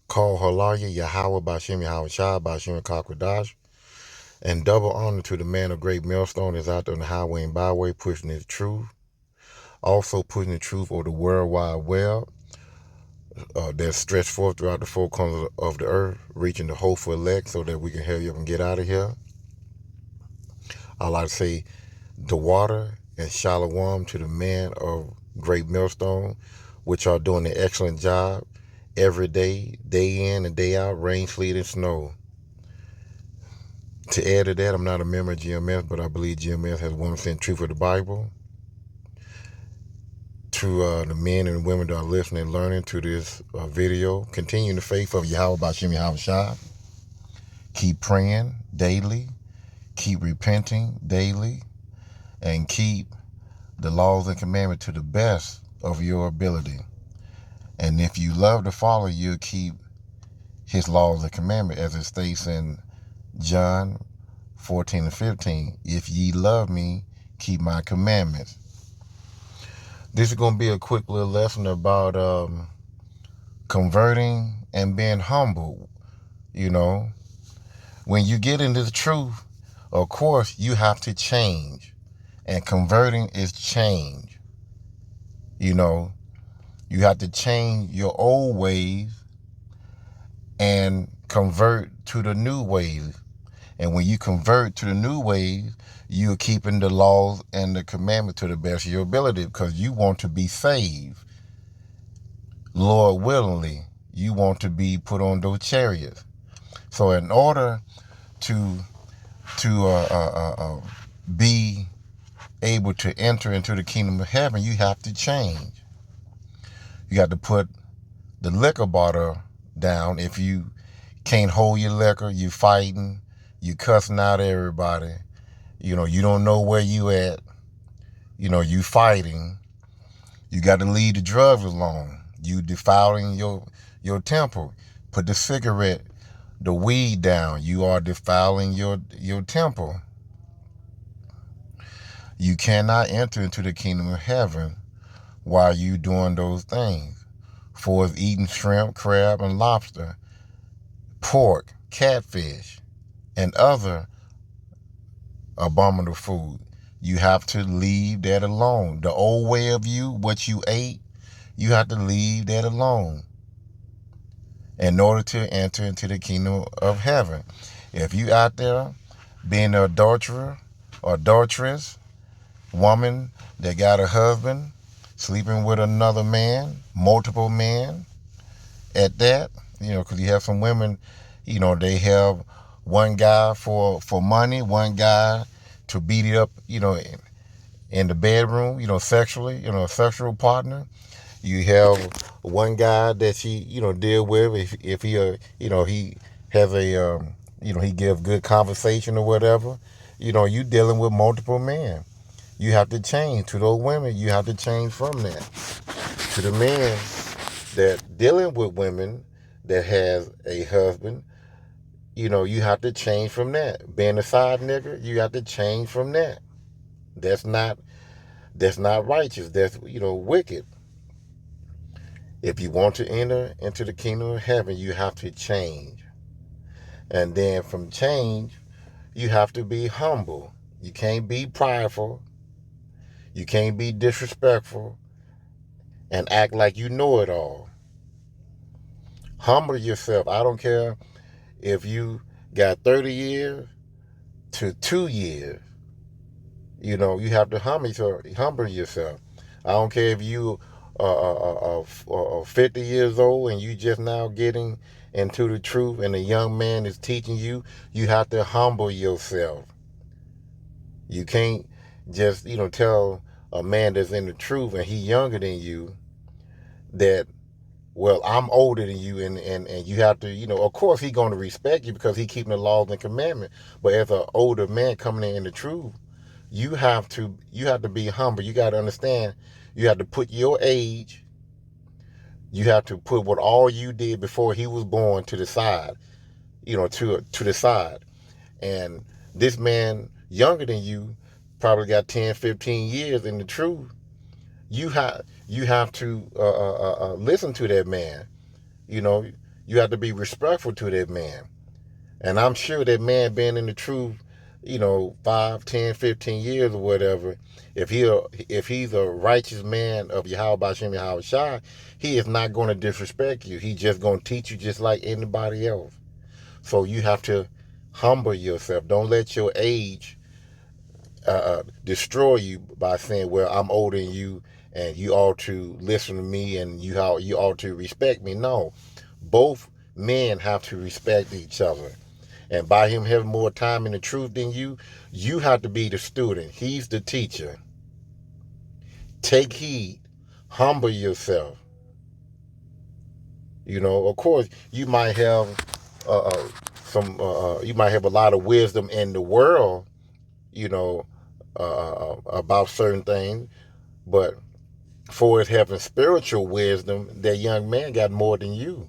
Call Halaya Yahweh Bashem Yahweh Shah Bashem Kakwadash. And double honor to the man of great millstone that's out there on the highway and byway pushing his truth. Also pushing the truth over the world wide web that's stretched forth throughout the four corners of the earth, reaching the hopeful elect so that we can hurry up and get out of here. I like to say the water and shalom to the man of great millstone, which are doing an excellent job every day, day in and day out, rain, sleet, and snow. To add to that, I'm not a member of GMS, but I believe GMS has 1% truth of the Bible. To the men and women that are listening and learning to this video, continue in the faith of Yahweh Bashem Yahweh Shah. Keep praying daily, keep repenting daily, and keep the laws and commandments to the best of your ability. And if you love to follow, you'll keep his laws and commandments, as it states in John 14 and 15. If ye love me, keep my commandments. This is going to be a quick little lesson about converting and being humble. You know, when you get into the truth, of course, you have to change. And converting is change. You know, you have to change your old ways and convert to the new ways. And when you convert to the new ways, you're keeping the laws and the commandments to the best of your ability because you want to be saved. Lord willingly, you want to be put on those chariots. So in order to be able to enter into the kingdom of heaven, you have to change. You got to put the liquor bottle down. If you can't hold your liquor, you fighting, you cussing out everybody, you know, you don't know where you at, you know, you fighting, you got to leave the drugs alone. You defiling your temple. Put the cigarette, the weed down. You are defiling your temple. You cannot enter into the kingdom of heaven while you doing those things. For eating shrimp, crab, and lobster, pork, catfish, and other abominable food. You have to leave that alone. The old way of you, what you ate, you have to leave that alone in order to enter into the kingdom of heaven. If you out there being an adulterer or adulteress, woman that got a husband, sleeping with another man, multiple men at that, you know, because you have some women, you know, they have one guy for money, one guy to beat it up, you know, in the bedroom, you know, sexually, you know, a sexual partner. You have one guy that she, you know, deal with if he, you know, he has a, you know, he give good conversation or whatever. You know, you dealing with multiple men. You have to change to those women. You have to change from that to the men that dealing with women that has a husband. You know, you have to change from that. Being a side nigger, you have to change from that. That's not righteous. That's, you know, wicked. If you want to enter into the kingdom of heaven, you have to change. And then from change, you have to be humble. You can't be prideful. You can't be disrespectful and act like you know it all. Humble yourself. I don't care if you got 30 years to 2 years. You know, you have to humble yourself. I don't care if you are 50 years old and you just now getting into the truth and a young man is teaching you. You have to humble yourself. You can't just, you know, tell a man that's in the truth and he younger than you that, well, I'm older than you, and you have to, you know, of course he going to respect you because he keeping the laws and commandments. But as an older man coming in the truth, you have to be humble. You got to understand, you have to put your age, you have to put what all you did before he was born to the side, you know, to the side. And this man younger than you probably got 10, 15 years in the truth. You have to listen to that man. You know, You have to be respectful to that man. And I'm sure that man been in the truth, 5, 10, 15 years or whatever. If he's a righteous man of Yahweh Bashem Yahweh Shai, he is not going to disrespect you. He's just going to teach you just like anybody else. So you have to humble yourself. Don't let your age destroy you by saying, well, I'm older than you and you ought to listen to me and you ought to respect me. No, both men have to respect each other. And by him having more time in the truth than you, you have to be the student. He's the teacher. Take heed. Humble yourself. Of course, you might have you might have a lot of wisdom in the world, about certain things, but for us having spiritual wisdom, that young man got more than you.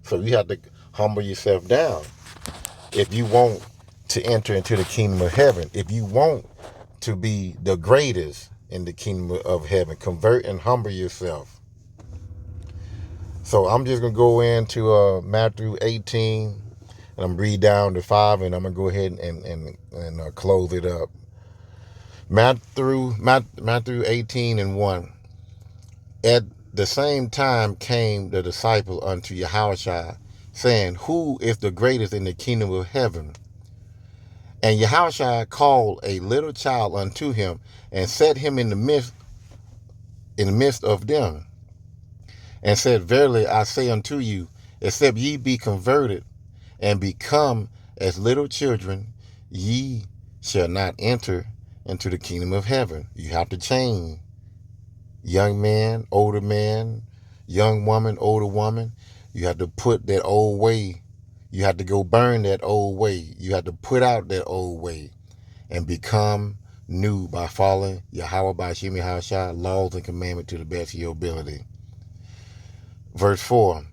So you have to humble yourself down if you want to enter into the kingdom of heaven. If you want to be the greatest in the kingdom of heaven, convert and humble yourself. So I'm just going to go into Matthew 18, and I'm going to read down to 5, and I'm going to go ahead and close it up. Matthew 18 and 1. At the same time came the disciple unto Yahushua, saying, Who is the greatest in the kingdom of heaven? And Yahushua called a little child unto him, and set him in the midst of them, and said, Verily I say unto you, except ye be converted and become as little children, ye shall not enter into the kingdom of heaven. You have to change. Young man, older man, young woman, older woman, you have to put that old way. You have to go burn that old way. You have to put out that old way and become new by following Yahweh Bashem Yahushua laws and commandments to the best of your ability. Verse 4.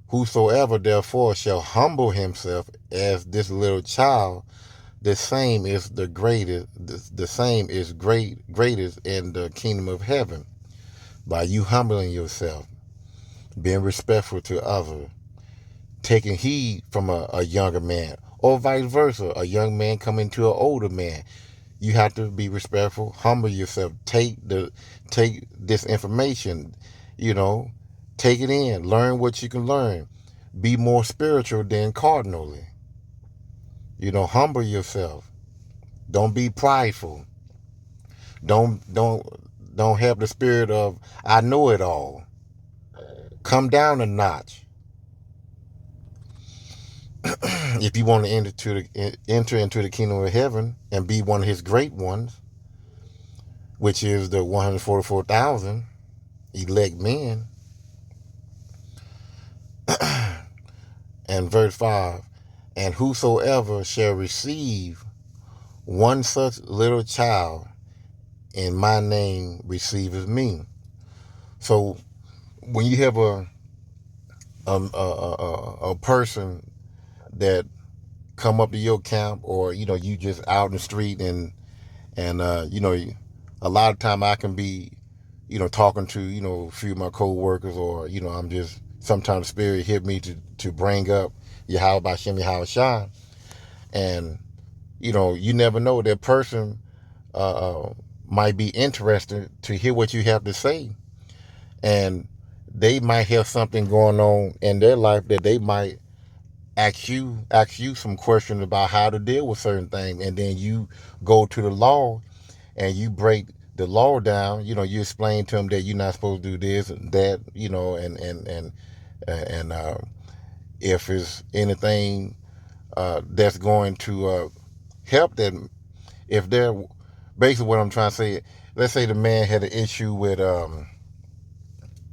Whosoever therefore shall humble himself as this little child, the same is the greatest. The same is greatest in the kingdom of heaven. By you humbling yourself, being respectful to others, taking heed from a younger man, or vice versa, a young man coming to an older man. You have to be respectful, humble yourself, take this information, take it in, learn what you can learn, be more spiritual than cardinally. Humble yourself. Don't be prideful. Don't have the spirit of I know it all. Come down a notch. If you want to enter into the kingdom of heaven and be one of his great ones, which is the 144,000 elect men. And verse 5, and whosoever shall receive one such little child in my name receiveth me. So when you have a person that come up to your camp, or you just out in the street, and a lot of time I can be talking to a few of my co-workers, or I'm just, sometimes the spirit hit me to bring up Yahweh Bashem Yahweh Shai, and you never know, that person might be interested to hear what you have to say, and they might have something going on in their life that they might ask you some questions about how to deal with certain things, and then you go to the law and you break the law down. You explain to them that you're not supposed to do this and that, and if it's anything that's going to help them, if they're, basically what I'm trying to say, let's say the man had an issue with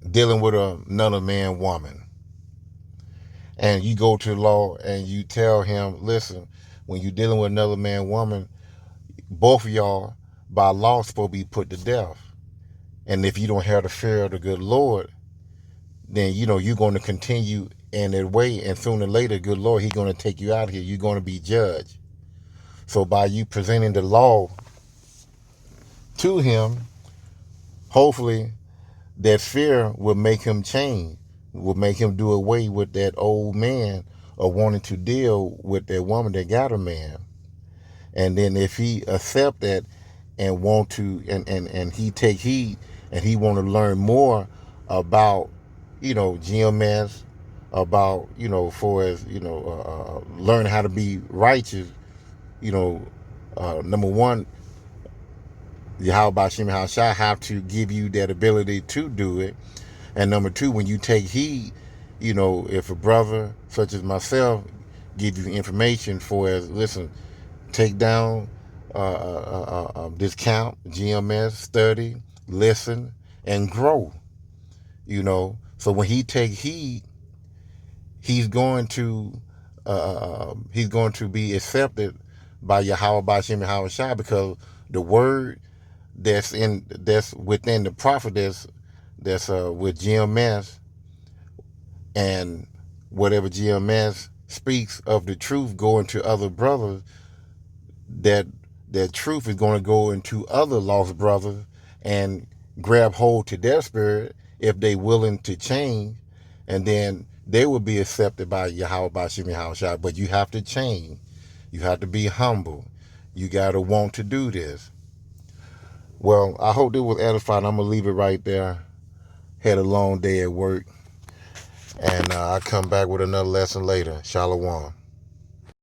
dealing with another man, woman, and you go to the law and you tell him, listen, when you're dealing with another man, woman, both of y'all by law supposed to be put to death. And if you don't have the fear of the good Lord, then you're going to continue in that way, and sooner or later, good Lord, he's going to take you out of here. You're going to be judged. So by you presenting the law to him, hopefully that fear will make him change. will make him do away with that old man of wanting to deal with that woman that got a man. And then if he accept that and want to and he take heed and he want to learn more about, GMS, about, for as, learn how to be righteous, number one, Yahweh Shem Shai have to give you that ability to do it. And number two, when you take heed, if a brother such as myself give you information for as, listen, take down this count, GMS, study, listen, and grow. So when he take heed, he's going to be accepted by Yahweh B'Shem Yahweh Shai, because the word that's within the prophet that's with GMS, and whatever GMS speaks of the truth going to other brothers, that truth is going to go into other lost brothers and grab hold to their spirit if they willing to change, and then they will be accepted by Yahweh B'Shem Yahweh Shai. But you have to change. You have to be humble. You got to want to do this. Well, I hope this was edifying. I'm going to leave it right there. Had a long day at work. And I'll come back with another lesson later. Shalom.